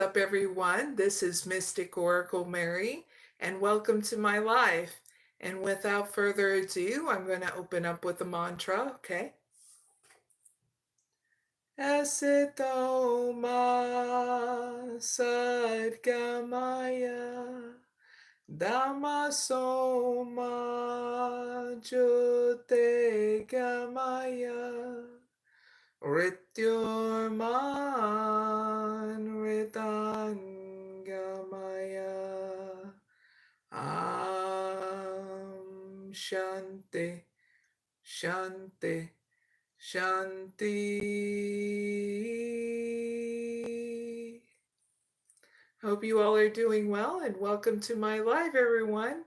up, everyone? This is Mystic Oracle Mary, and welcome to my life. And without further ado, I'm going to open up with a mantra, okay? Asito ma sadgamaya dhammaso ma jyotirgamaya Rityurman Ritangamaya Shanti Shanti Shanti. Hope you all are doing well and welcome to my live, everyone.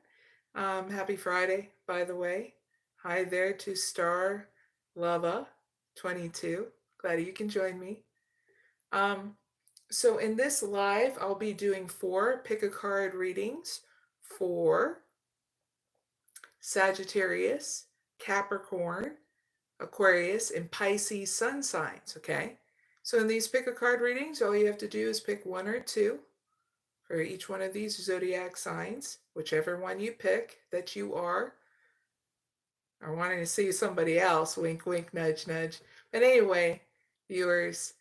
Happy Friday, by the way. Hi there to Star Lava 22. Glad you can join me. So in this live, I'll be doing 4 pick a card readings for Sagittarius, Capricorn, Aquarius, and Pisces sun signs, okay? So in these pick a card readings, all you have to do is pick 1 or 2 for each one of these zodiac signs, whichever one you pick that you are. I wanted to see somebody else, wink, wink, nudge, nudge. But anyway, viewers,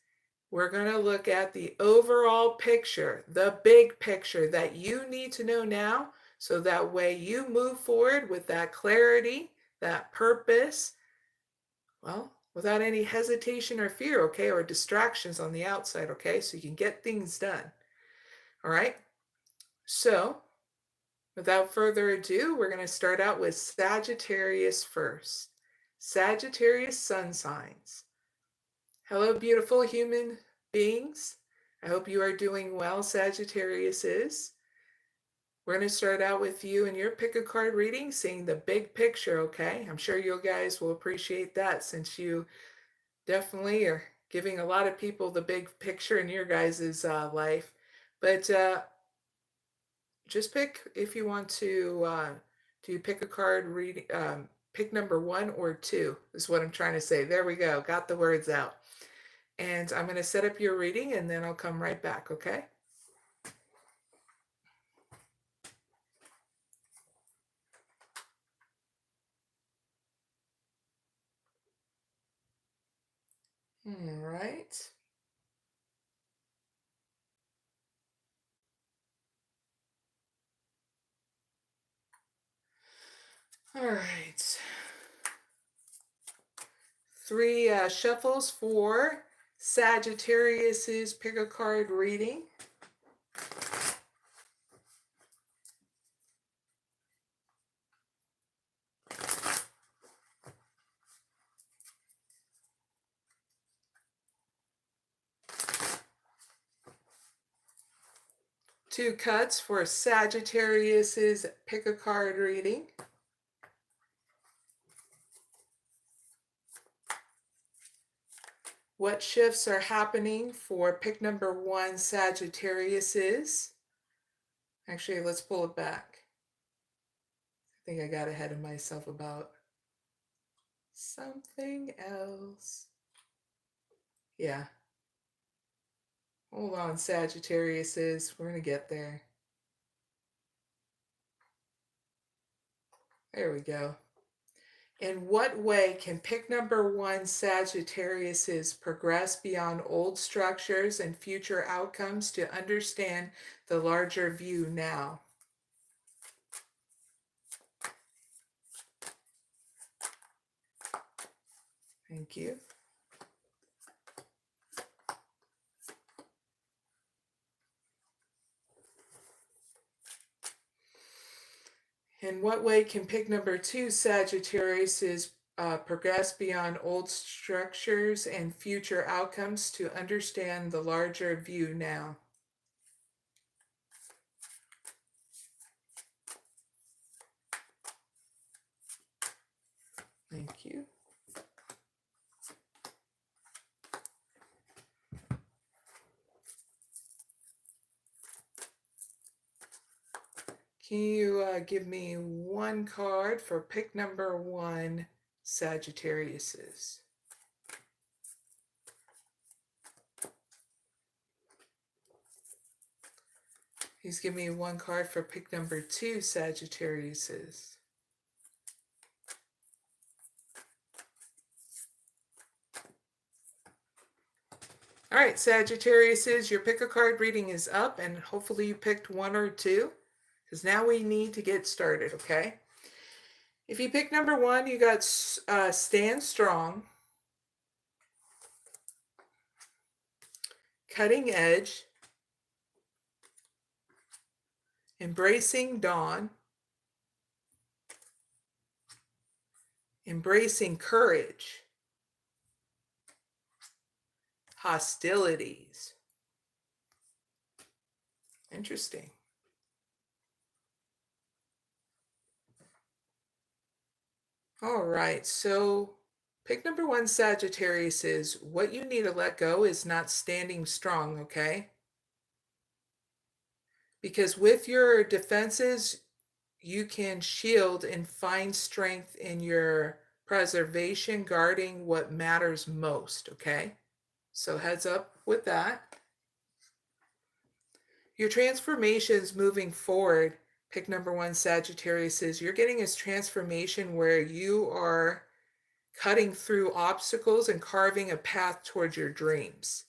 we're going to look at the overall picture, the big picture that you need to know now, so that way you move forward with that clarity, that purpose, well, without any hesitation or fear, okay, or distractions on the outside, okay, so you can get things done. All right, so without further ado, we're going to start out with Sagittarius first. Sagittarius sun signs. Hello, beautiful human beings. I hope you are doing well, Sagittarius is. We're going to start out with you and your pick a card reading, seeing the big picture, okay? I'm sure you guys will appreciate that since you definitely are giving a lot of people the big picture in your guys' life. But just pick if you want to do pick a card reading. Pick number 1 or 2 is what I'm trying to say. There we go. Got the words out. And I'm going to set up your reading and then I'll come right back, okay? All right. All right. 3 shuffles for Sagittarius's pick a card reading. Two cuts for Sagittarius's pick a card reading. What shifts are happening for pick number 1, Sagittarius is? Actually, let's pull it back. I think I got ahead of myself about something else. Yeah. Hold on, Sagittarius is. We're going to get there. There we go. In what way can pick number 1, Sagittarius progress beyond old structures and future outcomes to understand the larger view now? Thank you. In what way can pick number 2, Sagittarius progress beyond old structures and future outcomes to understand the larger view now? Thank you. Can you give me 1 card for pick number 1, Sagittarius? Please give me one card for pick number 2, Sagittariuses. All right, Sagittariuses, your pick a card reading is up, and hopefully you picked 1 or 2, because now we need to get started, okay? If you pick number 1, you got Stand Strong, Cutting Edge, Embracing Dawn, Embracing Courage, Hostilities. Interesting. All right, so pick number 1, Sagittarius, is what you need to let go is not standing strong, okay? Because with your defenses, you can shield and find strength in your preservation, guarding what matters most, okay? So heads up with that. Your transformations moving forward, pick number 1, Sagittarius, is you're getting this transformation where you are cutting through obstacles and carving a path towards your dreams.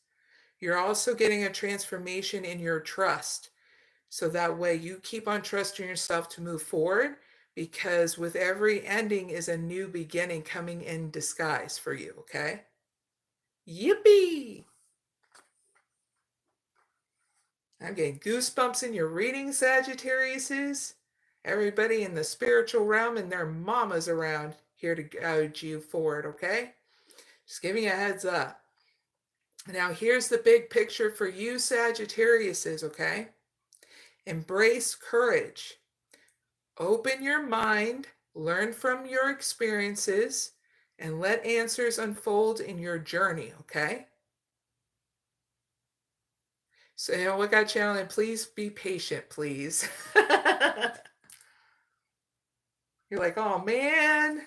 You're also getting a transformation in your trust. So that way you keep on trusting yourself to move forward, because with every ending is a new beginning coming in disguise for you, okay? Yippee! I'm getting goosebumps in your reading, Sagittariuses. Everybody in the spiritual realm and their mamas around here to guide you forward, okay? Just giving you a heads up. Now here's the big picture for you, Sagittariuses, okay? Embrace courage. Open your mind, learn from your experiences, and let answers unfold in your journey, okay? So, you know what, God channel, and please be patient, please. You're like, oh man,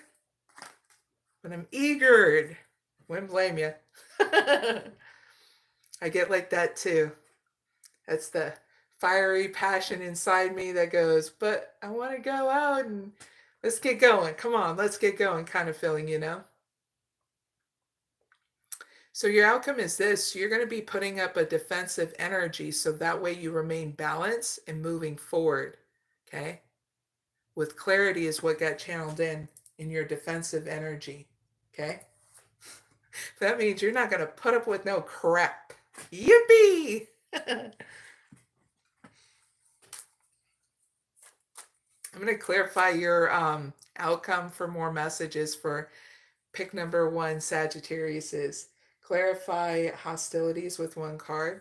but I'm eager. Wouldn't blame you. I get like that too. That's the fiery passion inside me that goes, but I want to go out and let's get going. Come on, let's get going kind of feeling, you know? So your outcome is this. You're going to be putting up a defensive energy so that way you remain balanced and moving forward, okay? With clarity is what got channeled in your defensive energy, okay? That means you're not going to put up with no crap. Yippee! I'm going to clarify your outcome for more messages for pick number 1, Sagittarius, is clarify hostilities with 1 card.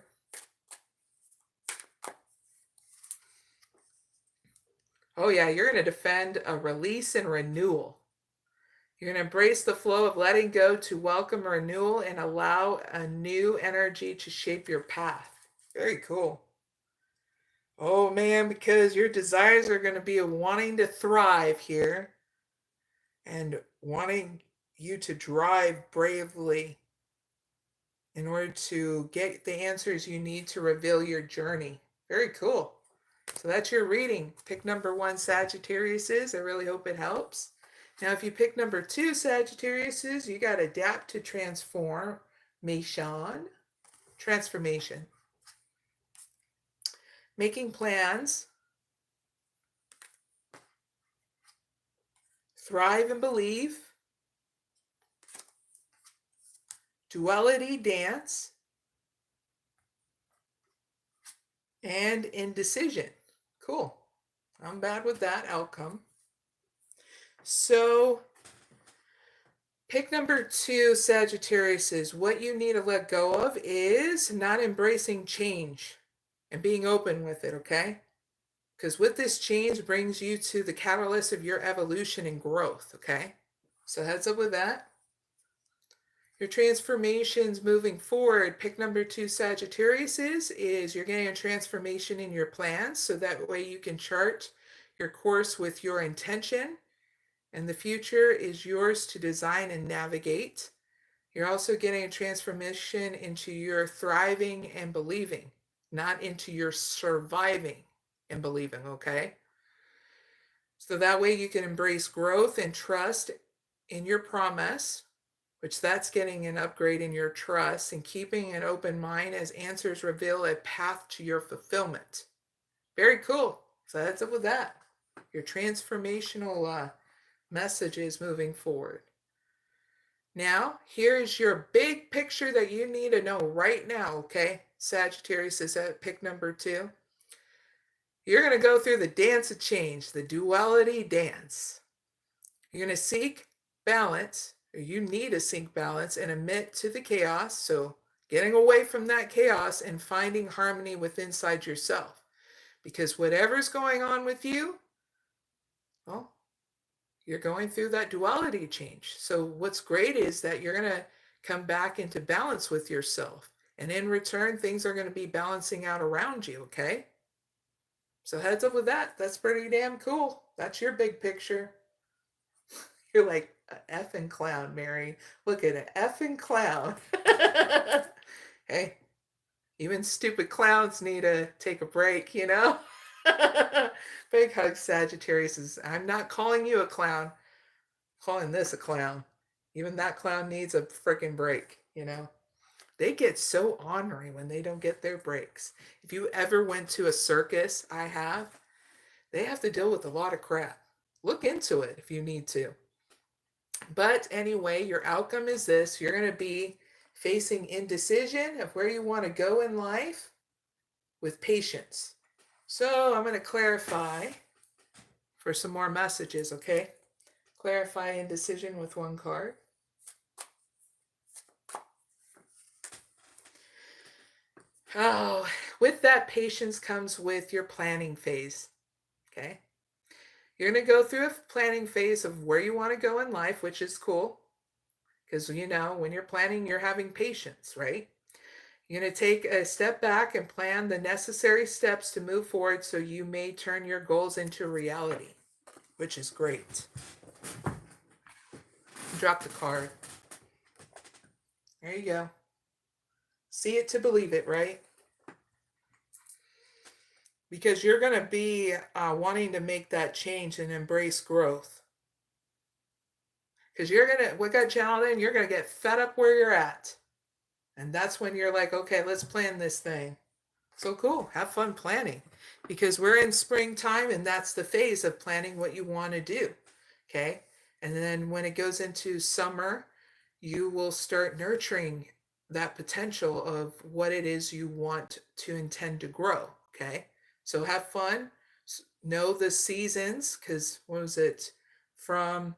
Oh yeah, you're going to defend a release and renewal. You're going to embrace the flow of letting go to welcome renewal and allow a new energy to shape your path. Very cool. Oh man, because your desires are going to be wanting to thrive here and wanting you to drive bravely in order to get the answers you need to reveal your journey. Very cool. So that's your reading. Pick number 1, Sagittarius. I really hope it helps. Now, if you pick number 2, Sagittarius, you got to adapt to transformation. Making plans. Thrive and believe. Duality dance. And indecision. Cool. I'm bad with that outcome. So pick number 2, Sagittarius, what you need to let go of is not embracing change and being open with it, okay? Because with this change brings you to the catalyst of your evolution and growth, okay? So heads up with that. Your transformations moving forward, pick number 2, Sagittarius, is you're getting a transformation in your plans, so that way you can chart your course with your intention, and the future is yours to design and navigate. You're also getting a transformation into your thriving and believing, not into your surviving, and believing, okay? So that way you can embrace growth and trust in your promise, which that's getting an upgrade in your trust and keeping an open mind as answers reveal a path to your fulfillment. Very cool. So that's it with that. Your transformational messages moving forward. Now, here's your big picture that you need to know right now, okay? Sagittarius is at pick number 2. You're going to go through the dance of change, the duality dance. You're going to seek balance, or you need to seek balance and admit to the chaos. So getting away from that chaos and finding harmony within inside yourself. Because whatever's going on with you, well, you're going through that duality change. So what's great is that you're going to come back into balance with yourself. And in return, things are going to be balancing out around you, okay? So heads up with that. That's pretty damn cool. That's your big picture. You're like an effing clown, Mary. Look at an effing clown. Hey, even stupid clowns need to take a break, you know? Big hug, Sagittarius. I'm not calling you a clown. I'm calling this a clown. Even that clown needs a freaking break, you know? They get so ornery when they don't get their breaks. If you ever went to a circus, I have, they have to deal with a lot of crap. Look into it if you need to. But anyway, your outcome is this. You're going to be facing indecision of where you want to go in life with patience. So I'm going to clarify for some more messages, okay? Clarify indecision with one card. Oh, with that patience comes with your planning phase, okay? You're going to go through a planning phase of where you want to go in life, which is cool. Because, you know, when you're planning, you're having patience, right? You're going to take a step back and plan the necessary steps to move forward so you may turn your goals into reality, which is great. Drop the card. There you go. See it to believe it, right? Because you're going to be wanting to make that change and embrace growth. Because you're going to, what got channeled in, you're going to get fed up where you're at. And that's when you're like, okay, let's plan this thing. So cool. Have fun planning. Because we're in springtime and that's the phase of planning what you want to do. Okay. And then when it goes into summer, you will start nurturing that potential of what it is you want to intend to grow. Okay. So have fun. Know the seasons, because what was it? From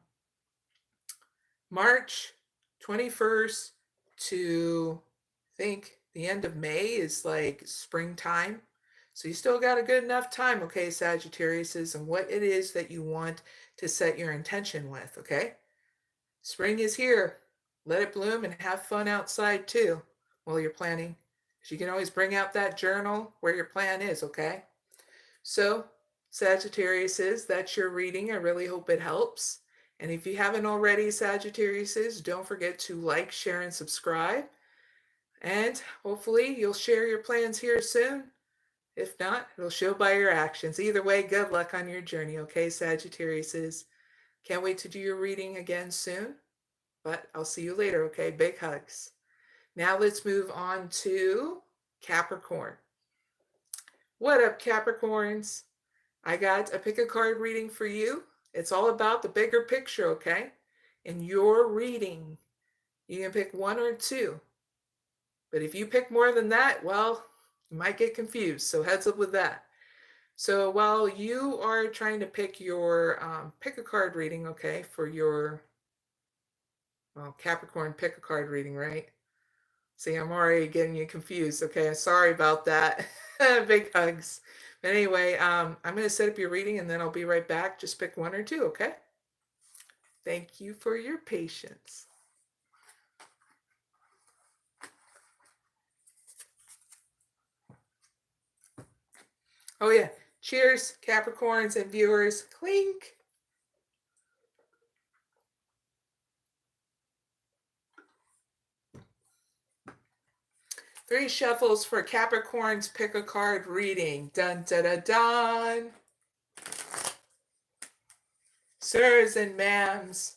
March 21st to, I think, the end of May is like springtime. So you still got a good enough time, okay, Sagittarius, and what it is that you want to set your intention with, okay? Spring is here. Let it bloom and have fun outside too while you're planning. So you can always bring out that journal where your plan is, okay? So, Sagittarius, that's your reading. I really hope it helps. And if you haven't already, Sagittarius, don't forget to like, share, and subscribe. And hopefully you'll share your plans here soon. If not, it'll show by your actions. Either way, good luck on your journey, okay, Sagittarius? Can't wait to do your reading again soon. But I'll see you later, okay? Big hugs. Now let's move on to Capricorn. What up, Capricorns? I got a pick a card reading for you. It's all about the bigger picture, okay? In your reading, you can pick one or two. But if you pick more than that, well, you might get confused. So heads up with that. So while you are trying to pick your pick a card reading, okay, for your Capricorn pick a card reading, right? See, I'm already getting you confused. Okay, sorry about that. Big hugs. But anyway, I'm going to set up your reading and then I'll be right back. Just pick one or two, okay? Thank you for your patience. Oh yeah, cheers, Capricorns and viewers. Clink. 3 shuffles for Capricorn's pick a card reading. Dun dun dun dun. Sirs and ma'ams.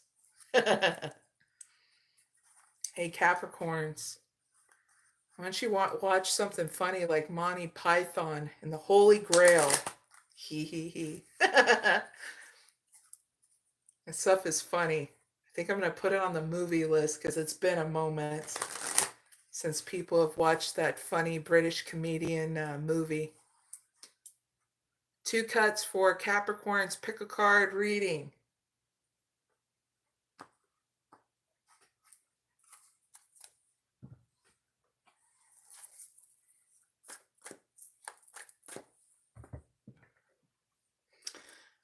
Hey Capricorns. Why don't you watch something funny like Monty Python and the Holy Grail? Hee hee hee. That stuff is funny. I think I'm going to put it on the movie list because it's been a moment since people have watched that funny British comedian movie. 2 cuts for Capricorn's pick a card reading.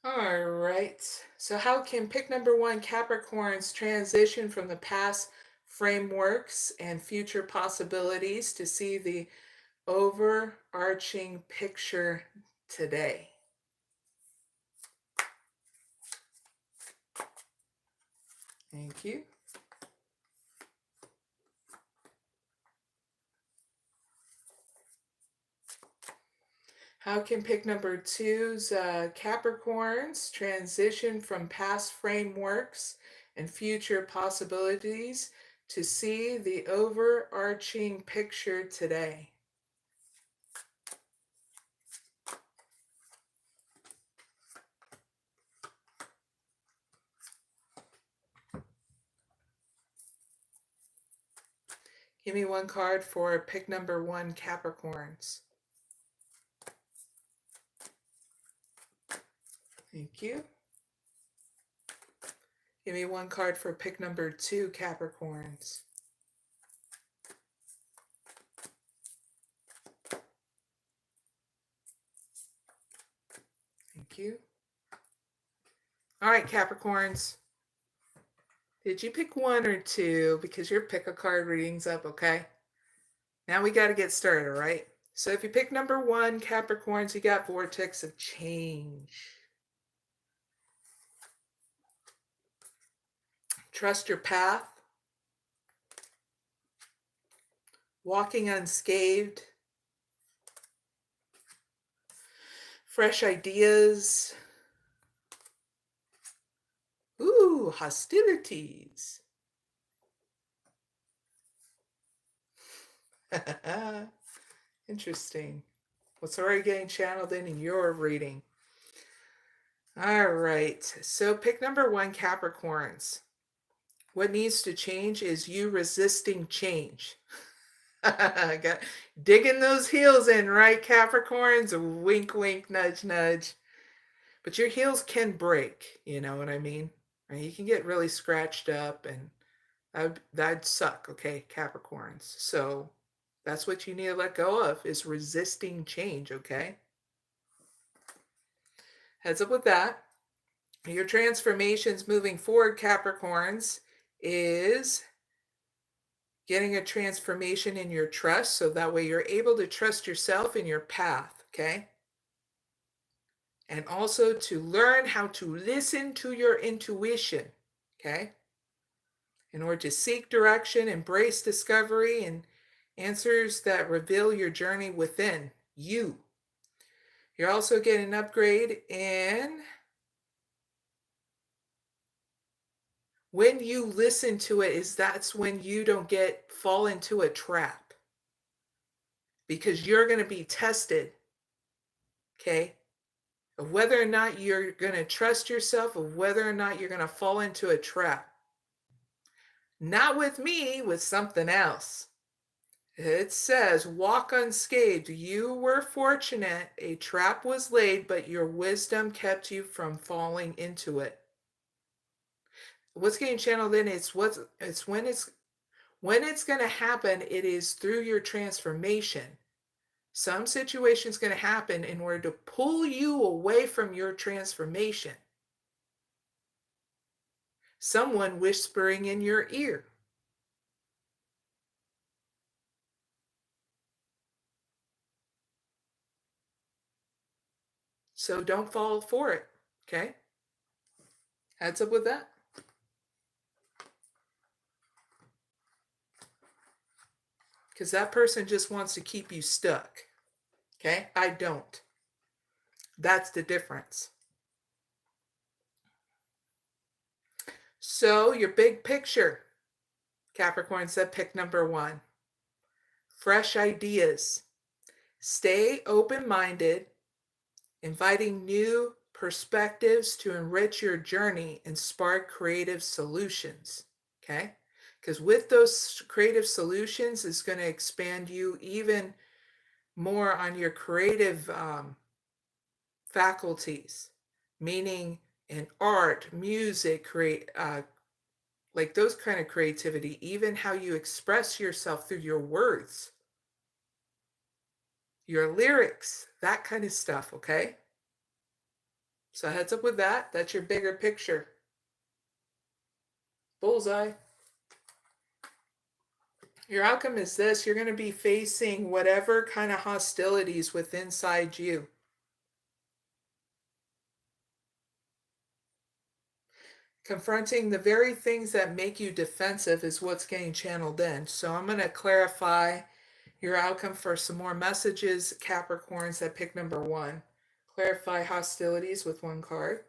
All right. So how can pick number 1 Capricorns transition from the past frameworks and future possibilities to see the overarching picture today? Thank you. How can pick number 2's Capricorns transition from past frameworks and future possibilities to see the overarching picture today? Give me 1 card for pick number 1 Capricorns. Thank you. Give me 1 card for pick number 2 Capricorns. Thank you. All right, Capricorns. Did you pick 1 or 2? Because your pick a card reading's up, okay? Now we got to get started, all right? So if you pick number 1, Capricorns, you got vortex of change. Trust your path. Walking unscathed. Fresh ideas. Ooh, hostilities. Interesting. What's already getting channeled in your reading? All right. So pick number 1, Capricorns. What needs to change is you resisting change. Got digging those heels in, right, Capricorns? Wink, wink, nudge, nudge. But your heels can break, you know what I mean? Right? You can get really scratched up, and that'd suck, okay, Capricorns. So that's what you need to let go of, is resisting change, okay? Heads up with that. Your transformations moving forward, Capricorns, is getting a transformation in your trust, so that way you're able to trust yourself in your path, okay? And also to learn how to listen to your intuition, okay? In order to seek direction, embrace discovery, and answers that reveal your journey within you. You're also getting an upgrade in when you listen to it, that's when you don't fall into a trap, because you're going to be tested, okay, of whether or not you're going to trust yourself, of whether or not you're going to fall into a trap. Not with me, with something else. It says, walk unscathed. You were fortunate. A trap was laid, but your wisdom kept you from falling into it. What's getting channeled in is when it's going to happen, it is through your transformation. Some situation is going to happen in order to pull you away from your transformation. Someone whispering in your ear. So don't fall for it, okay? Heads up with that. because that person just wants to keep you stuck. Okay? I don't. That's the difference. So your big picture, Capricorn said, pick number 1. Fresh ideas. Stay open-minded, inviting new perspectives to enrich your journey and spark creative solutions. Okay? Because with those creative solutions, it's going to expand you even more on your creative faculties, meaning in art, music, like those kind of creativity, even how you express yourself through your words, your lyrics, that kind of stuff, okay? So heads up with that. That's your bigger picture. Bullseye. Your outcome is this. You're going to be facing whatever kind of hostilities within inside you. Confronting the very things that make you defensive is what's getting channeled in. So I'm going to clarify your outcome for some more messages, Capricorns, that pick number 1. Clarify hostilities with 1 card.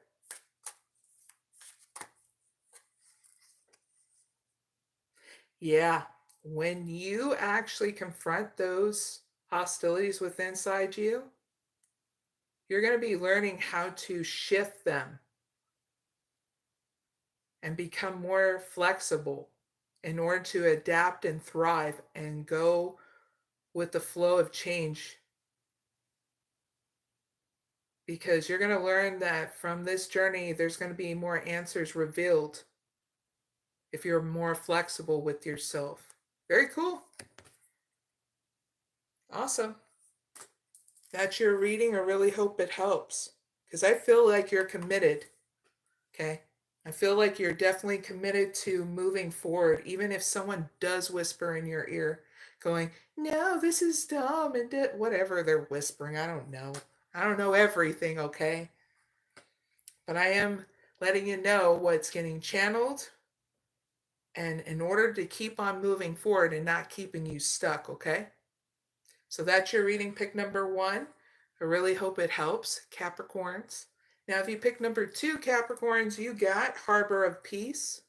Yeah, when you actually confront those hostilities within inside you, you're going to be learning how to shift them and become more flexible in order to adapt and thrive and go with the flow of change. Because you're going to learn that from this journey, there's going to be more answers revealed if you're more flexible with yourself. Very cool. Awesome. That's your reading. I really hope it helps, because I feel like you're committed. Okay? I feel like you're definitely committed to moving forward, even if someone does whisper in your ear going, no, this is dumb, and whatever they're whispering. I don't know. I don't know everything, okay? But I am letting you know what's getting channeled, and in order to keep on moving forward and not keeping you stuck, okay? So that's your reading, pick number 1. I really hope it helps, Capricorns. Now, if you pick number 2, Capricorns, you got Harbor of Peace.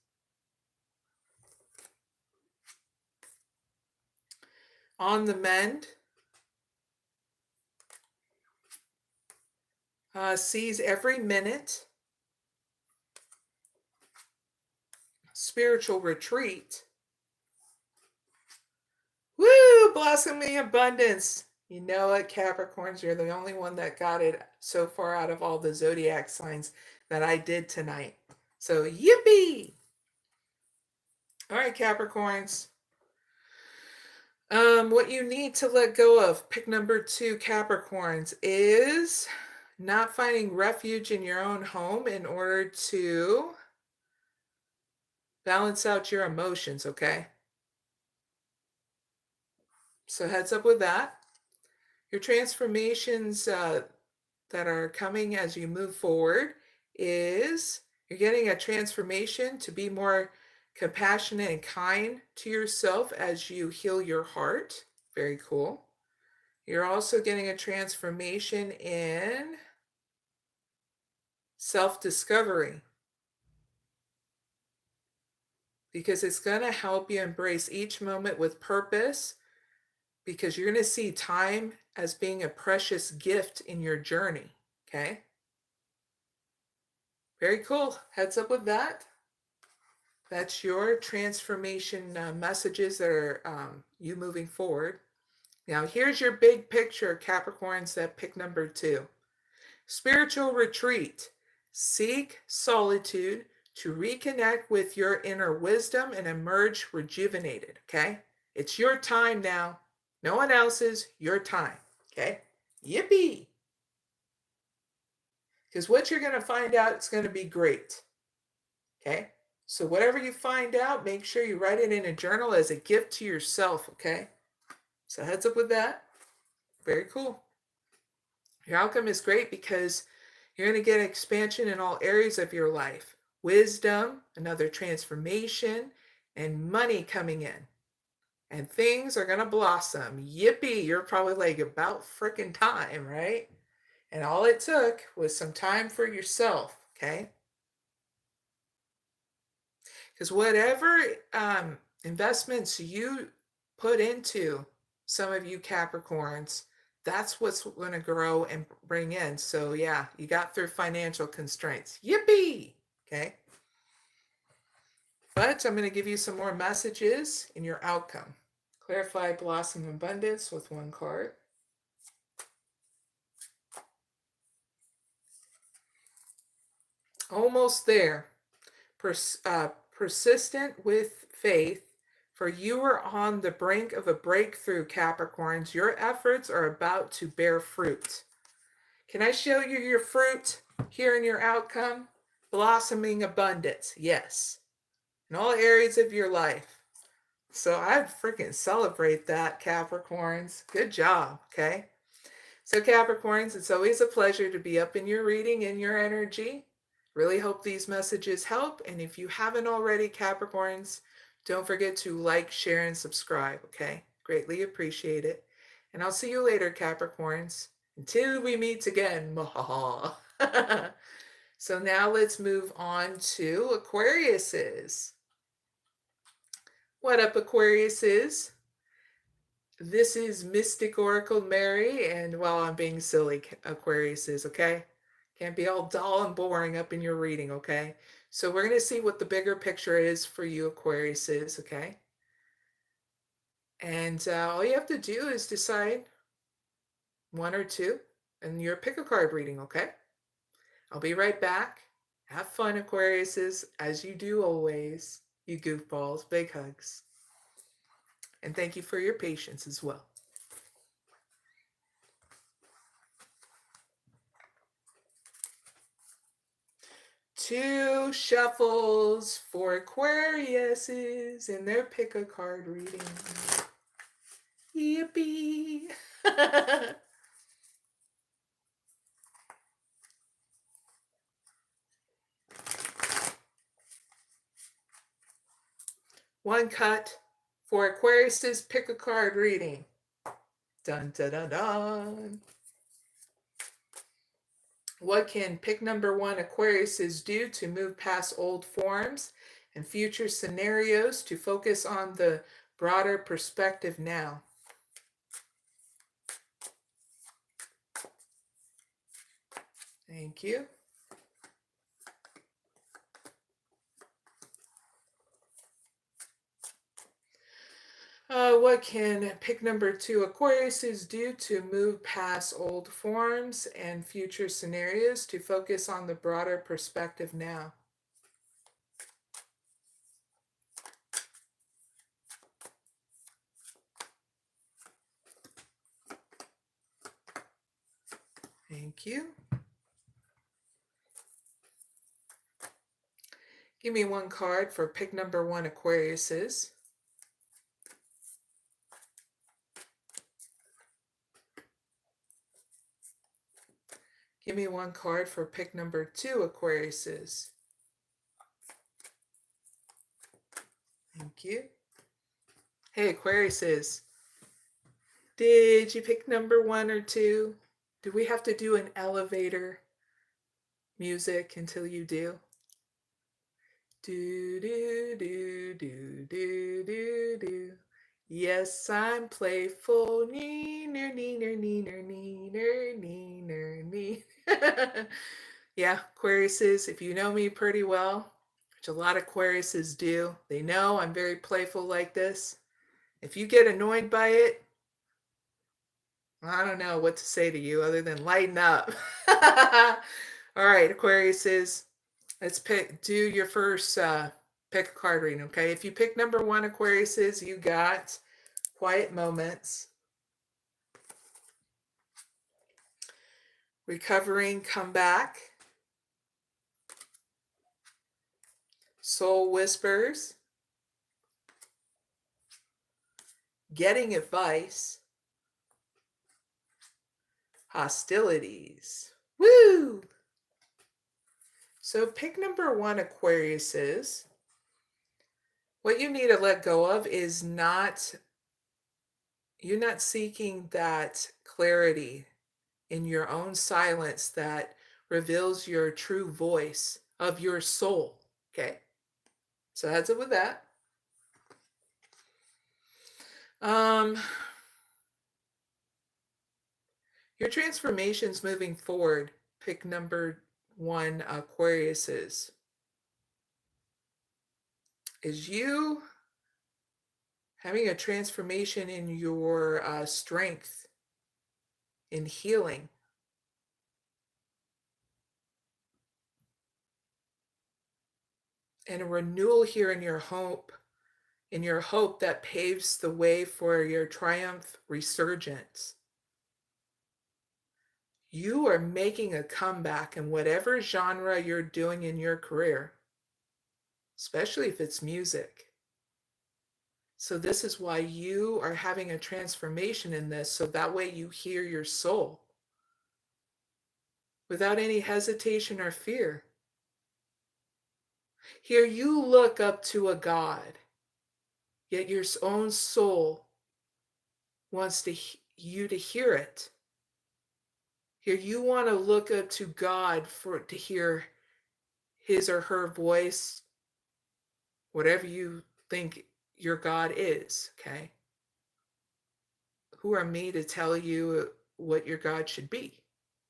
On the mend. Seize every minute. Spiritual retreat. Woo! Blossoming abundance. You know what, Capricorns? You're the only one that got it so far out of all the zodiac signs that I did tonight. So, yippee! All right, Capricorns. What you need to let go of, pick number 2, Capricorns, is not finding refuge in your own home in order to balance out your emotions, okay? So heads up with that. Your transformations that are coming as you move forward is you're getting a transformation to be more compassionate and kind to yourself as you heal your heart. Very cool. You're also getting a transformation in self-discovery, because it's going to help you embrace each moment with purpose, because you're going to see time as being a precious gift in your journey, okay? Very cool. Heads up with that. That's your transformation messages that are you moving forward. Now, here's your big picture, Capricorns, that pick number 2. Spiritual retreat. Seek solitude to reconnect with your inner wisdom and emerge rejuvenated, okay? It's your time now. No one else's, your time, okay? Yippee! Because what you're going to find out, it's going to be great, okay? So whatever you find out, make sure you write it in a journal as a gift to yourself, okay? So heads up with that. Very cool. Your outcome is great because you're going to get expansion in all areas of your life. Wisdom, another transformation, and money coming in. and things are going to blossom. Yippee! You're probably like, about freaking time, right? And all it took was some time for yourself, okay? Because whatever investments you put into, some of you Capricorns, that's what's going to grow and bring in. So yeah, you got through financial constraints. Yippee! Okay. But I'm going to give you some more messages in your outcome. Clarify blossom abundance with one card. Almost there. Persistent with faith, for you are on the brink of a breakthrough, Capricorns. Your efforts are about to bear fruit. Can I show you your fruit here in your outcome? Blossoming abundance. Yes. In all areas of your life. So I freaking celebrate that, Capricorns. Good job, okay? So Capricorns, it's always a pleasure to be up in your reading, in your energy. Really hope these messages help. And if you haven't already, Capricorns, don't forget to like, share, and subscribe, okay? Greatly appreciate it. And I'll see you later, Capricorns. Until we meet again. So now let's move on to Aquariuses. What up, Aquariuses? This is Mystic Oracle Mary, and well, I'm being silly, Aquariuses, okay? Can't be all dull and boring up in your reading, okay? So we're going to see what the bigger picture is for you, Aquariuses, okay? And all you have to do is decide one or two, and you're pick a card reading, okay? I'll be right back. Have fun, Aquariuses, as you do always. You goofballs. Big hugs. And thank you for your patience as well. Two shuffles for Aquariuses in their pick a card reading. Yippee! One cut for Aquariuses pick a card reading. Dun dun dun dun. What can pick number one Aquariuses do to move past old forms and future scenarios to focus on the broader perspective now? Thank you. What can pick number two Aquariuses do to move past old forms and future scenarios to focus on the broader perspective now? Thank you. Give me one card for pick number one Aquariuses. Give me one card for pick number two Aquariuses. Thank you. Hey, Aquariuses. Did you pick number one or two? Do we have to do an elevator music until you do? Do, do, do, do, do, do, do. Yes, I'm playful. Neener, neener, neener, neener, neener, neener. Yeah, Aquariuses, if you know me pretty well, which a lot of Aquariuses do, they know I'm very playful like this. If you get annoyed by it, I don't know what to say to you other than lighten up. All right, Aquariuses, let's do your first pick a card reading, okay? If you pick number one, Aquariuses, you got quiet moments, recovering comeback, soul whispers, getting advice, hostilities. Woo! So pick number one, Aquariuses. What you need to let go of is not you're not seeking that clarity in your own silence that reveals your true voice of your soul. Okay, so that's it with that. Your transformations moving forward, pick number 1, Aquarius, is you having a transformation in your strength, in healing. And a renewal here in your hope that paves the way for your triumph resurgence. You are making a comeback in whatever genre you're doing in your career, especially if it's music. So this is why you are having a transformation in this, so that way you hear your soul without any hesitation or fear. Here you look up to a God, yet your own soul wants you to hear it. Here you want to look up to God to hear his or her voice, whatever you think your God is, okay? Who are me to tell you what your God should be,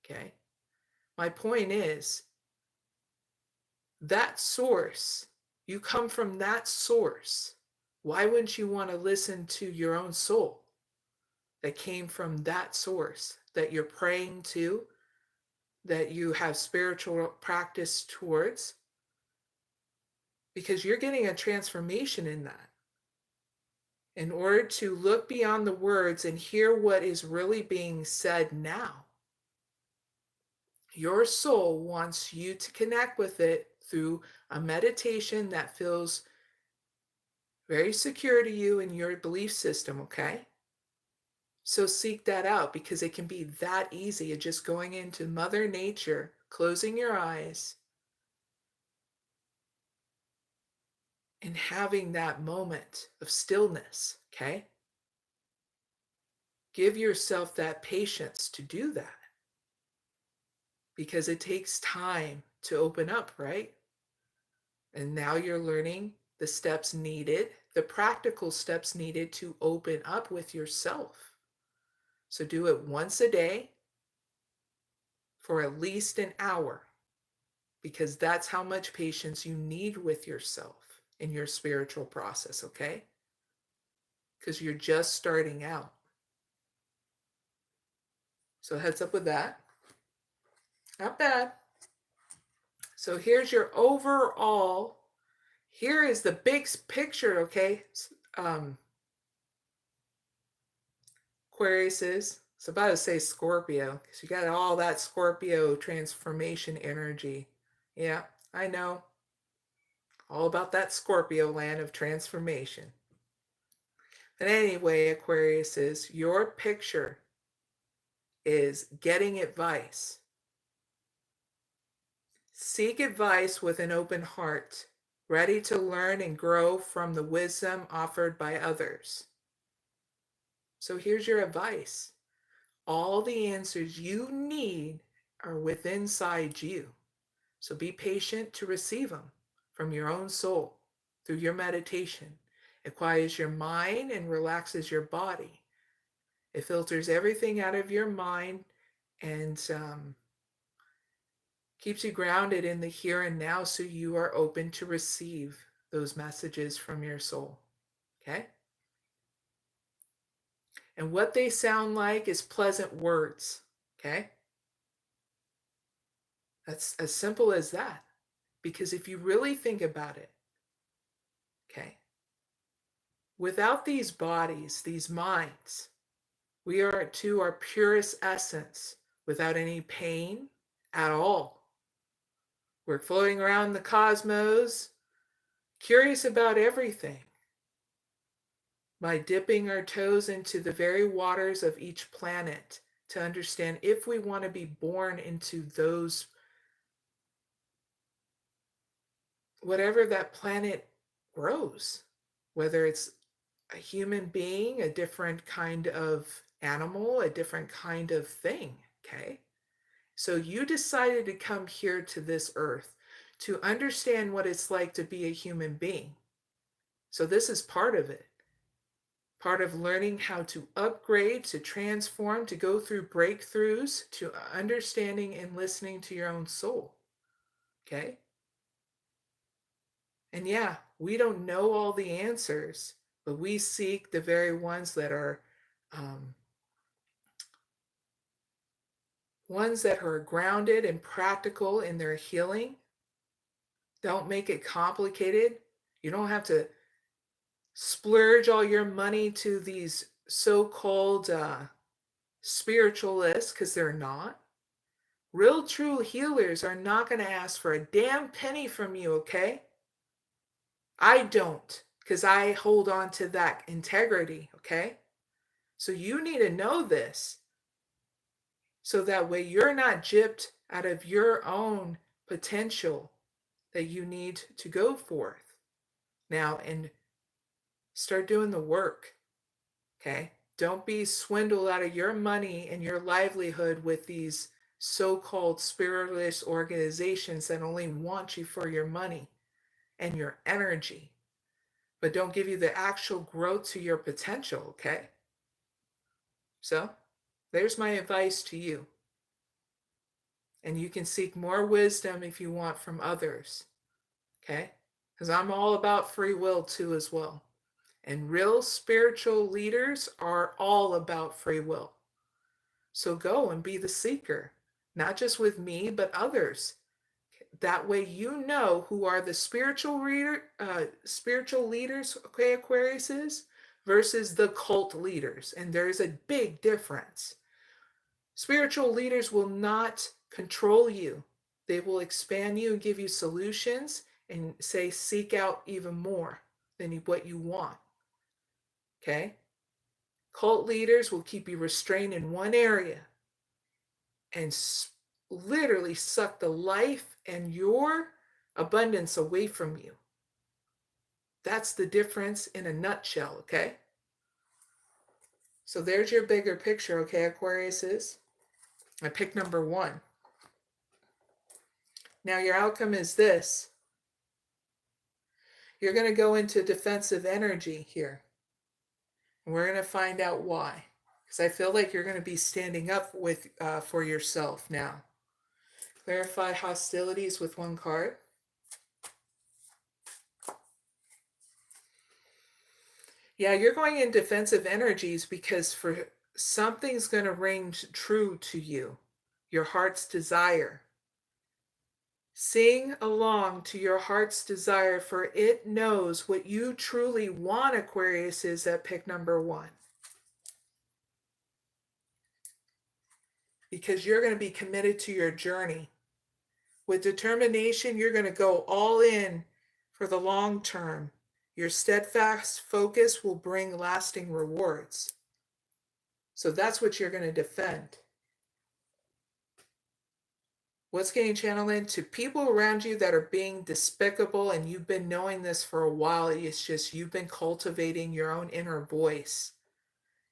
okay? My point is, that source, you come from that source. Why wouldn't you want to listen to your own soul that came from that source that you're praying to, that you have spiritual practice towards? Because you're getting a transformation in that. In order to look beyond the words and hear what is really being said now, your soul wants you to connect with it through a meditation that feels very secure to you in your belief system, okay? So seek that out, because it can be that easy of just going into Mother Nature, closing your eyes, and having that moment of stillness, okay? Give yourself that patience to do that, because it takes time to open up, right? And now you're learning the steps needed, the practical steps needed to open up with yourself. So do it once a day for at least an hour, because that's how much patience you need with yourself in your spiritual process, okay? Because you're just starting out. So heads up with that. Not bad. So here's your overall. Here is the big picture, okay? Aquarius is. It's about to say Scorpio, because you got all that Scorpio transformation energy. Yeah, I know. All about that Scorpio land of transformation. But anyway, Aquarius, is your picture is getting advice. Seek advice with an open heart, ready to learn and grow from the wisdom offered by others. So here's your advice. All the answers you need are within inside you. So be patient to receive them from your own soul through your meditation. It quiets your mind and relaxes your body. It filters everything out of your mind and keeps you grounded in the here and now, so you are open to receive those messages from your soul. Okay? And what they sound like is pleasant words. Okay? That's as simple as that. Because if you really think about it, okay, without these bodies, these minds, we are to our purest essence without any pain at all. We're floating around the cosmos, curious about everything, by dipping our toes into the very waters of each planet to understand if we want to be born into those, whatever that planet grows, whether it's a human being, a different kind of animal, a different kind of thing, okay? So you decided to come here to this earth to understand what it's like to be a human being. So this is part of it. Part of learning how to upgrade, to transform, to go through breakthroughs, to understanding and listening to your own soul. Okay? And yeah, we don't know all the answers, but we seek the very ones that are grounded and practical in their healing. Don't make it complicated. You don't have to splurge all your money to these so-called spiritualists, because they're not. Real true healers are not going to ask for a damn penny from you, okay? I don't, because I hold on to that integrity, okay? So you need to know this, so that way you're not gypped out of your own potential that you need to go forth now and start doing the work, okay? Don't be swindled out of your money and your livelihood with these so-called spiritualist organizations that only want you for your money and your energy, but don't give you the actual growth to your potential, okay? So there's my advice to you. And you can seek more wisdom if you want from others, okay? Because I'm all about free will too as well. And real spiritual leaders are all about free will. So go and be the seeker, not just with me, but others. That way you know who are the spiritual leaders, okay, Aquariuses, versus the cult leaders. And there's a big difference. Spiritual leaders will not control you. They will expand you and give you solutions and say, seek out even more than what you want. Okay? Cult leaders will keep you restrained in one area and literally suck the life and your abundance away from you. That's the difference in a nutshell, okay? So there's your bigger picture, okay, Aquariuses? I picked number 1. Now your outcome is this. You're going to go into defensive energy here. And we're going to find out why. Because I feel like you're going to be standing up for yourself now. Clarify hostilities with 1 card. Yeah, you're going in defensive energies because for something's going to ring true to you. Your heart's desire. Sing along to your heart's desire, for it knows what you truly want, Aquarius, is at pick number 1. Because you're going to be committed to your journey. With determination, you're going to go all in for the long term. Your steadfast focus will bring lasting rewards. So that's what you're going to defend. What's getting channeled into people around you that are being despicable, and you've been knowing this for a while. It's just you've been cultivating your own inner voice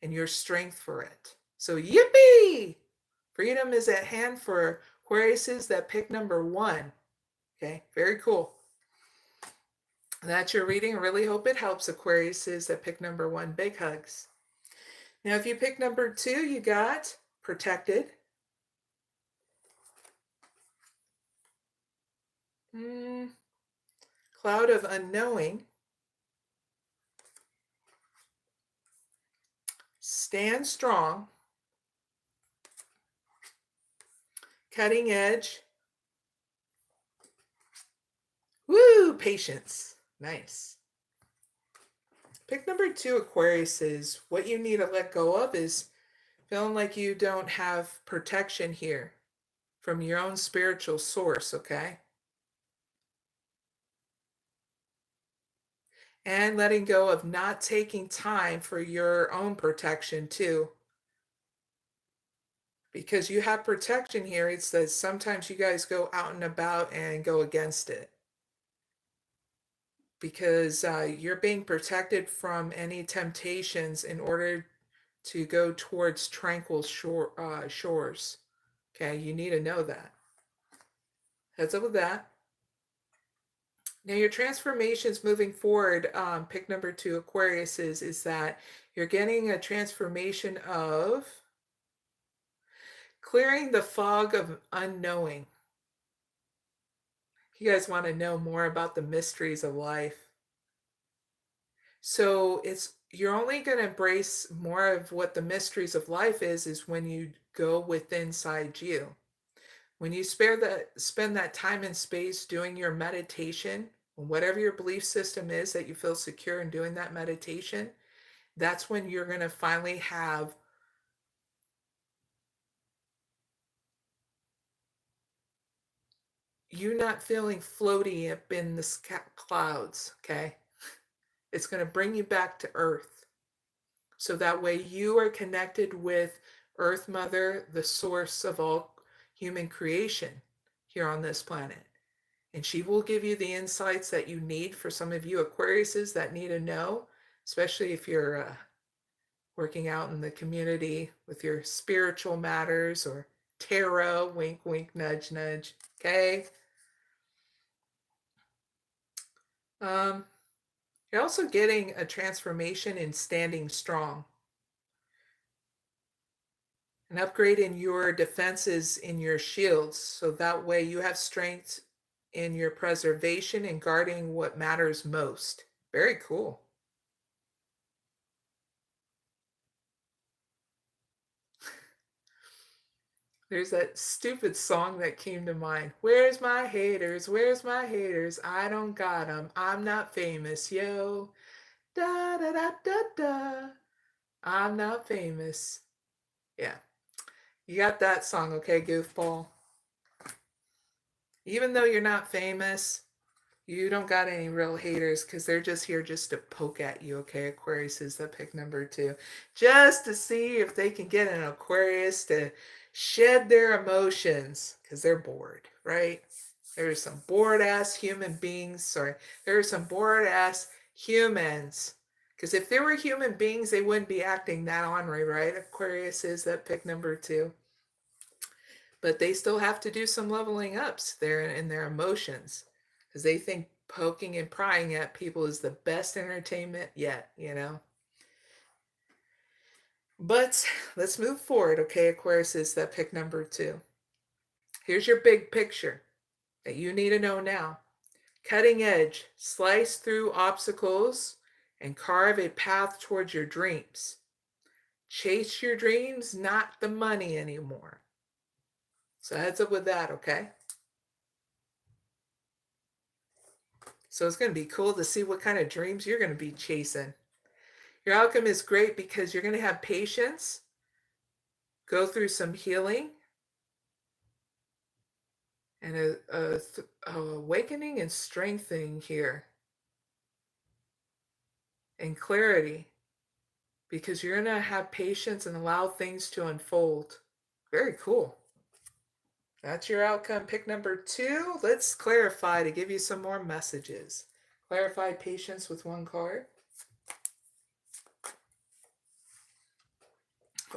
and your strength for it. So yippee! Freedom is at hand for Aquariuses that pick number 1. Okay, very cool. That's your reading. I really hope it helps, Aquariuses that pick number 1. Big hugs. Now, if you pick number 2, you got protected. Cloud of unknowing. Stand strong. Cutting edge. Woo! Patience. Nice. Pick number 2, Aquarius, is what you need to let go of is feeling like you don't have protection here from your own spiritual source, okay? And letting go of not taking time for your own protection too. Because you have protection here, it's that sometimes you guys go out and about and go against it. because you're being protected from any temptations in order to go towards tranquil shores. Okay, you need to know that. Heads up with that. Now, your transformations moving forward, pick number 2, Aquarius, is that you're getting a transformation of clearing the fog of unknowing. You guys want to know more about the mysteries of life. So you're only going to embrace more of what the mysteries of life is when you go within inside you. When you spend that time and space doing your meditation, whatever your belief system is that you feel secure in doing that meditation, that's when you're going to finally have you not feeling floaty up in the clouds, okay? It's going to bring you back to earth. So that way you are connected with Earth Mother, the source of all human creation here on this planet. And she will give you the insights that you need for some of you Aquariuses that need to know, especially if you're working out in the community with your spiritual matters or tarot, wink, wink, nudge, nudge, okay? You're also getting a transformation in standing strong. An upgrade in your defenses in your shields, so that way you have strength in your preservation and guarding what matters most. Very cool. There's that stupid song that came to mind. Where's my haters? Where's my haters? I don't got them. I'm not famous, yo. Da da da da da. I'm not famous. Yeah. You got that song, okay, goofball? Even though you're not famous, you don't got any real haters because they're just here just to poke at you, okay? Aquarius is the pick number 2. Just to see if they can get an Aquarius to shed their emotions because they're bored, right? There's some bored ass human beings. Sorry, there are some bored ass humans. Because if they were human beings, they wouldn't be acting that ornery, right? Aquarius is that pick number 2. But they still have to do some leveling ups there in their emotions because they think poking and prying at people is the best entertainment yet, you know? But let's move forward, okay? Aquarius is that pick number 2. Here's your big picture that you need to know now. Cutting edge, slice through obstacles and carve a path towards your dreams. Chase your dreams, not the money anymore. So heads up with that, okay? So it's going to be cool to see what kind of dreams you're going to be chasing. Your outcome is great because you're going to have patience, go through some healing, and a awakening and strengthening here, and clarity, because you're going to have patience and allow things to unfold. Very cool. That's your outcome, pick number 2. Let's clarify to give you some more messages. Clarify patience with one card.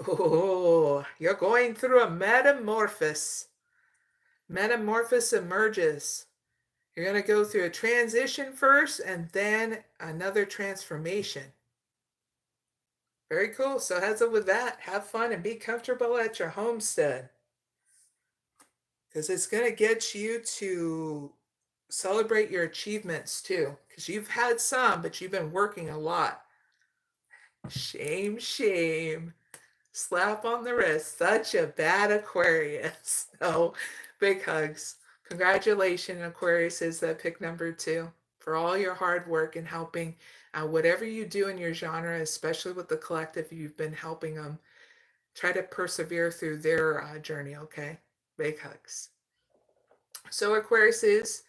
Oh, you're going through a metamorphosis. Metamorphosis emerges. You're going to go through a transition first and then another transformation. Very cool. So heads up with that. Have fun and be comfortable at your homestead. Because it's going to get you to celebrate your achievements too. Because you've had some, but you've been working a lot. Shame, shame. Slap on the wrist. Such a bad Aquarius. So big hugs. Congratulations, Aquarius is that pick number 2 for all your hard work and helping whatever you do in your genre, especially with the collective, you've been helping them try to persevere through their journey, okay? Big hugs. So Aquarius,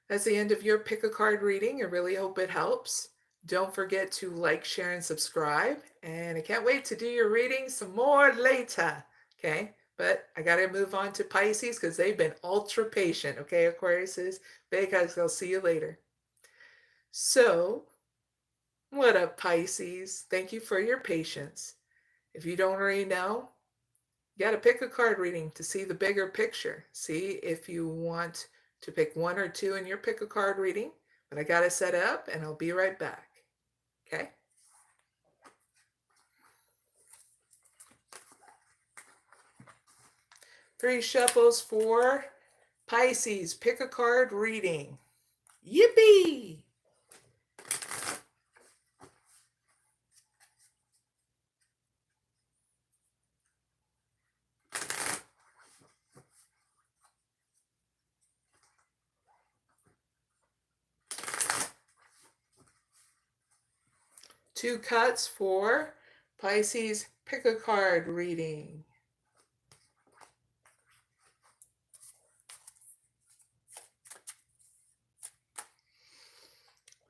that's the end of your pick a card reading. I really hope it helps. Don't forget to like, share, and subscribe. And I can't wait to do your reading some more later, okay? But I got to move on to Pisces because they've been ultra patient, okay, Aquarius? Big hugs. I'll see you later. So, what up, Pisces? Thank you for your patience. If you don't already know, you got to pick a card reading to see the bigger picture. See if you want to pick one or two in your pick a card reading, but I got to set it up and I'll be right back. Okay? Three shuffles for Pisces. Pick a card reading. Yippee! Two cuts for Pisces. Pick a card reading.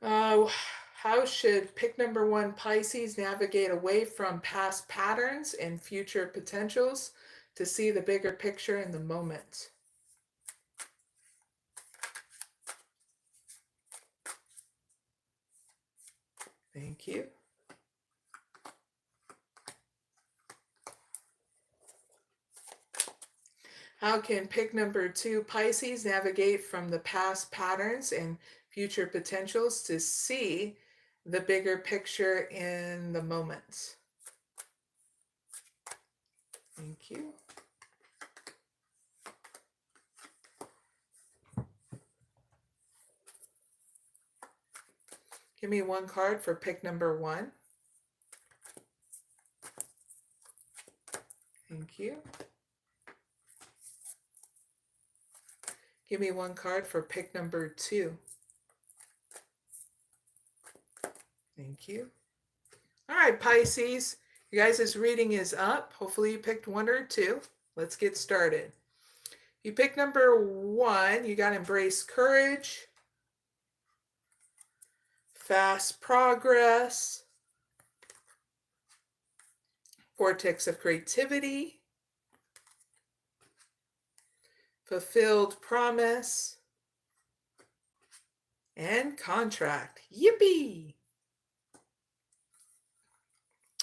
How should pick number one Pisces navigate away from past patterns and future potentials to see the bigger picture in the moment? Thank you. How can pick number two Pisces navigate from the past patterns and future potentials to see the bigger picture in the moment? Thank you. Give me one card for pick number one. Thank you. Give me one card for pick number two. Thank you. All right, Pisces, you guys' reading is up. Hopefully you picked one or two. Let's get started. You picked number one. You got to embrace courage, fast progress, vortex of creativity, fulfilled promise, and contract. Yippee!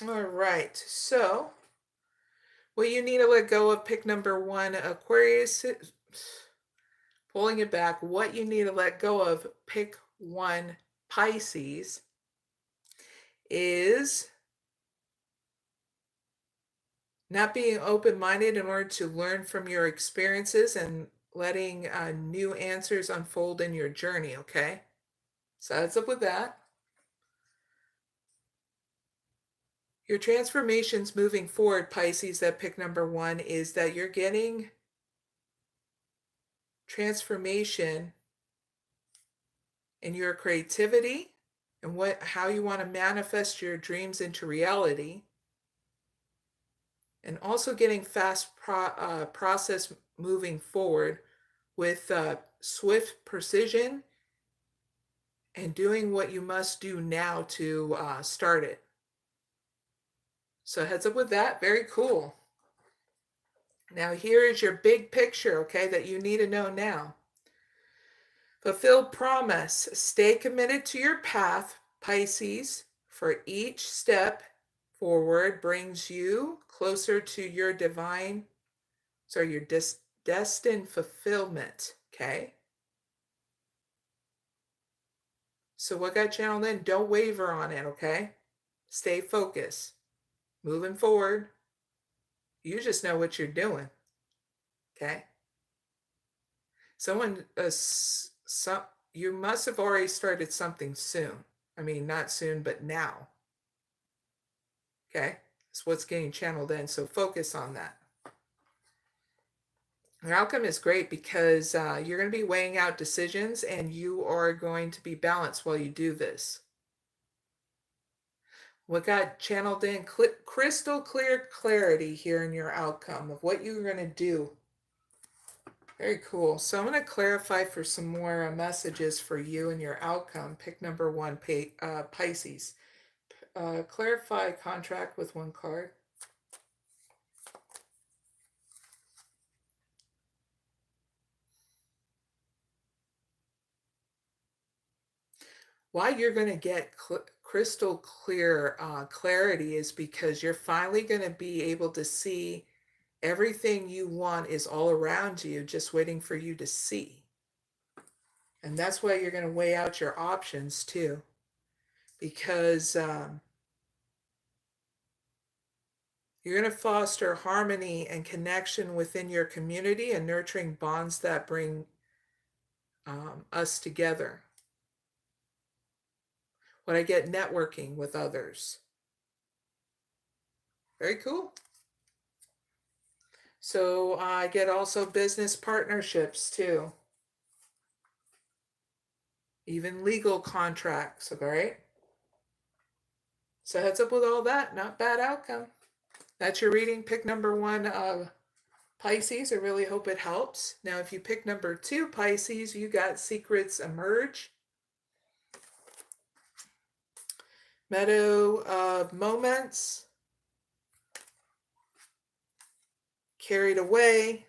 All right, so what you need to let go of pick number one, Aquarius, pulling it back, what you need to let go of pick one, Pisces, is not being open-minded in order to learn from your experiences and letting new answers unfold in your journey, okay? So heads up with that. Your transformations moving forward, Pisces, that pick number one, is that you're getting transformation in your creativity and how you want to manifest your dreams into reality, and also getting fast process moving forward with swift precision and doing what you must do now to start it. So heads up with that. Very cool. Now here is your big picture, okay, that you need to know now. Fulfilled promise. Stay committed to your path, Pisces, for each step forward brings you closer to your your destined fulfillment, okay? So what got channeled in? Don't waver on it, okay? Stay focused. Moving forward. You just know what you're doing, okay? You must have already started something soon. I mean, not soon, but now. Okay? That's what's getting channeled in, so focus on that. Your outcome is great because you're going to be weighing out decisions and you are going to be balanced while you do this. What got channeled in? Crystal clear clarity here in your outcome of what you're going to do. Very cool. So I'm going to clarify for some more messages for you and your outcome. Pick number one, Pisces. Clarify contract with one card. why you're going to get crystal clear clarity is because you're finally going to be able to see everything you want is all around you, just waiting for you to see. And that's why you're going to weigh out your options too, because you're going to foster harmony and connection within your community and nurturing bonds that bring us together. When I get networking with others. Very cool. So I get also business partnerships too. Even legal contracts, all right? So heads up with all that, not bad outcome. That's your reading. Pick number 1, Pisces. I really hope it helps. Now, if you pick number 2, Pisces, you got secrets emerge. Meadow of moments. Carried away.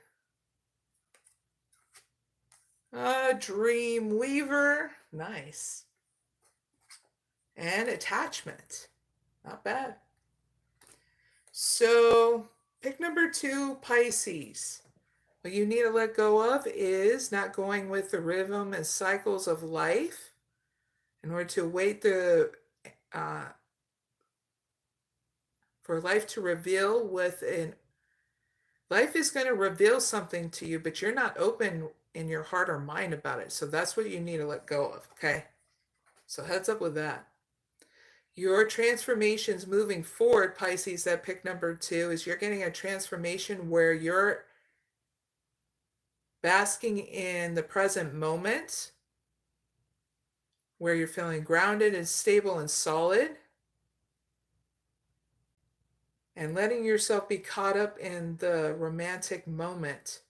Dream weaver. Nice. And attachment. Not bad. So pick number 2, Pisces. What you need to let go of is not going with the rhythm and cycles of life in order to wait for life to reveal life is going to reveal something to you, but you're not open in your heart or mind about it. So that's what you need to let go of, okay? So heads up with that. Your transformations moving forward, Pisces, that pick number 2, is you're getting a transformation where you're basking in the present moment, where you're feeling grounded and stable and solid, and letting yourself be caught up in the romantic moment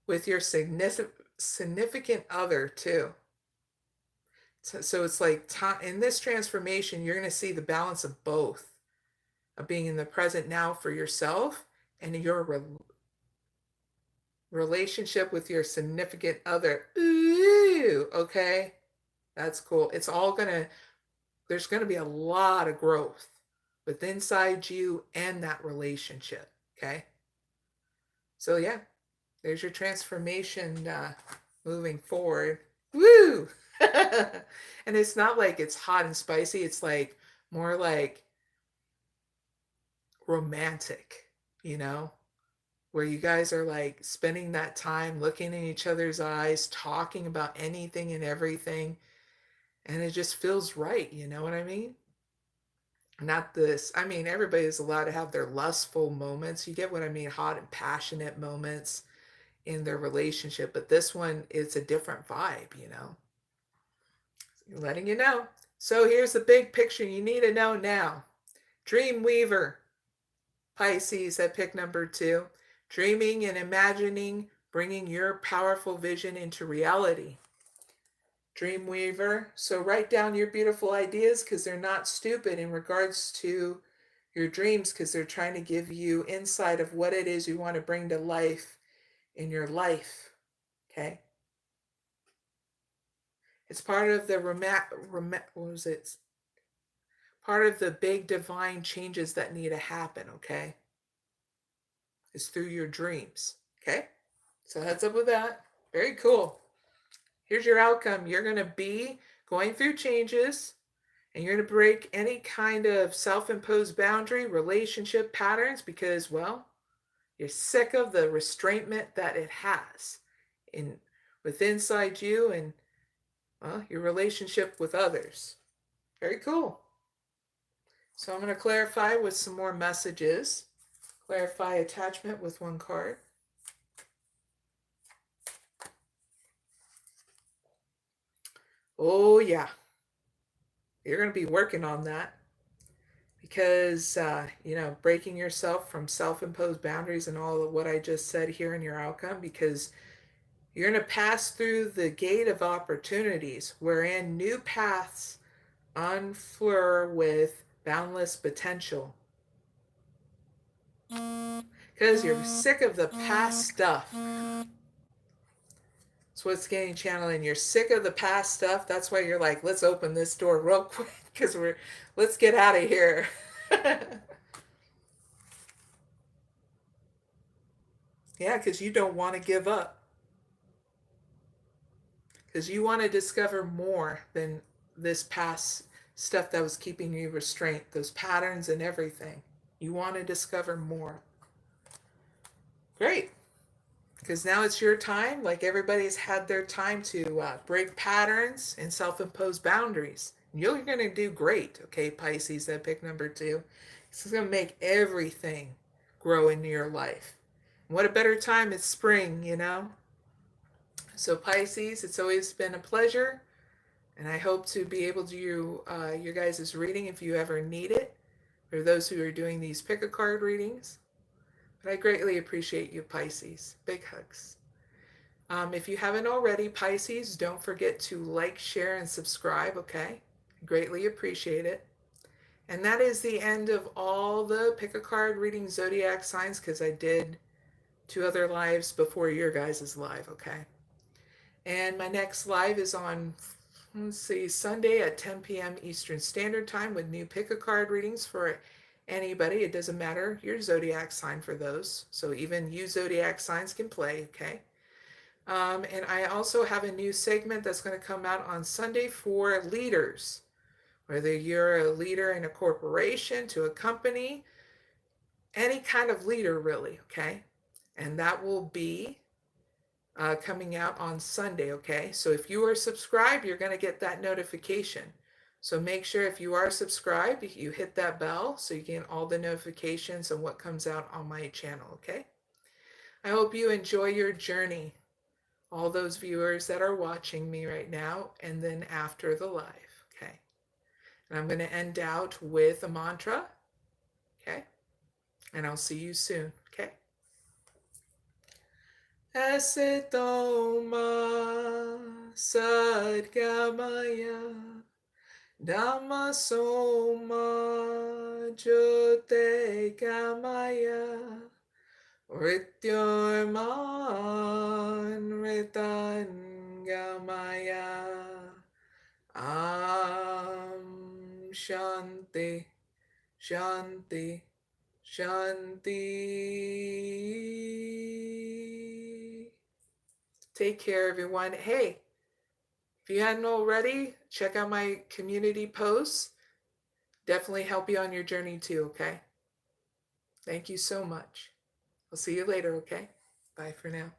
with your significant other too. So it's like in this transformation, you're going to see the balance of both, of being in the present now for yourself and your relationship with your significant other. Ooh, okay? That's cool. It's all there's going to be a lot of growth with inside you and that relationship, okay? So yeah, there's your transformation moving forward. Woo! And it's not like it's hot and spicy. It's like more like romantic, where you guys are like spending that time looking in each other's eyes, talking about anything and everything. And it just feels right. You know what I mean? Not this. I mean, everybody's allowed to have their lustful moments. You get what I mean? Hot and passionate moments in their relationship. But this one is a different vibe, Letting you know. So here's the big picture you need to know now. Dreamweaver, Pisces, at pick number 2. Dreaming and imagining, bringing your powerful vision into reality. Dreamweaver, so write down your beautiful ideas because they're not stupid in regards to your dreams, because they're trying to give you insight of what it is you want to bring to life in your life, okay? It's part of the part of the big divine changes that need to happen, okay? It's through your dreams, okay? So heads up with that. Very cool. Here's your outcome. You're going to be going through changes, and you're going to break any kind of self-imposed boundary, relationship patterns, because, well, you're sick of the restraintment that it has inside you and, well, your relationship with others. Very cool. So I'm going to clarify with some more messages. Clarify attachment with 1 card. Oh, yeah. You're going to be working on that because, breaking yourself from self-imposed boundaries and all of what I just said here in your outcome, because you're going to pass through the gate of opportunities wherein new paths unfurl with boundless potential. Because you're sick of the past stuff. That's So what's getting channeled, and you're sick of the past stuff. That's why you're like, let's open this door real quick because let's get out of here. Yeah, because you don't want to give up. Because you want to discover more than this past stuff that was keeping you restrained, those patterns and everything. You want to discover more. Great. Because now it's your time. Like everybody's had their time to break patterns and self-imposed boundaries. You're going to do great, okay, Pisces, that pick number 2. This is going to make everything grow into your life. What a better time, it's spring, you know? So Pisces, it's always been a pleasure, and I hope to be able to do your guys' reading if you ever need it, for those who are doing these pick-a-card readings. But I greatly appreciate you, Pisces. Big hugs. If you haven't already, Pisces, don't forget to like, share, and subscribe, okay? Greatly appreciate it. And that is the end of all the pick-a-card reading zodiac signs, because I did 2 other lives before your guys' live, okay? And my next live is on, let's see, Sunday at 10 p.m. Eastern Standard Time with new pick-a-card readings for anybody. It doesn't matter your zodiac sign for those. So even you zodiac signs can play, okay? And I also have a new segment that's going to come out on Sunday for leaders. Whether you're a leader in a corporation, to a company, any kind of leader really, okay? And that will be coming out on Sunday, okay? So if you are subscribed, you're going to get that notification. So make sure if you are subscribed, you hit that bell so you get all the notifications on what comes out on my channel, okay? I hope you enjoy your journey, all those viewers that are watching me right now, and then after the live, okay? And I'm going to end out with a mantra, okay? And I'll see you soon, okay? Asitoma Sadgamaya Dhammasoma Jyotirgamaya Mrityorman Mritangamaya Shanti Shanti Shanti. Take care, everyone. Hey, if you hadn't already, check out my community posts. Definitely help you on your journey too, okay? Thank you so much. I'll see you later, okay? Bye for now.